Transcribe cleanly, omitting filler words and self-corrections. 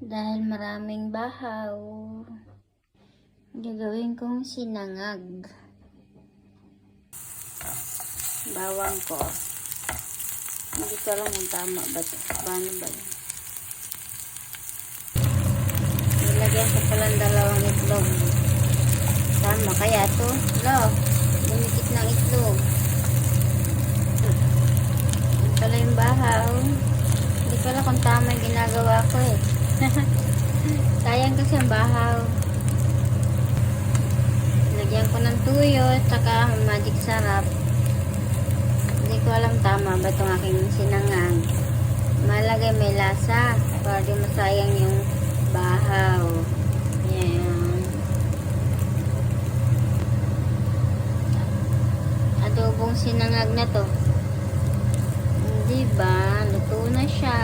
Dahil maraming bahaw, gagawin kong sinangag. Bawang ko. Hindi ko alam kung tama ba ito. Paano ba yun? Nilagyan ko palang 2 itlog. Tama kaya ito? Love, lumikit ng itlog. Ito pala yung bahaw. Hindi pala kung tama yung ginagawa ko eh. Sayang kasi ang bahaw. Lagyan ko ng tuyo saka magic sarap. Hindi ko alam tama ba itong aking sinangag. Malagay may lasa para di masayang yung bahaw. Yan. Adobong sinangag na to. Diba? Luto na siya.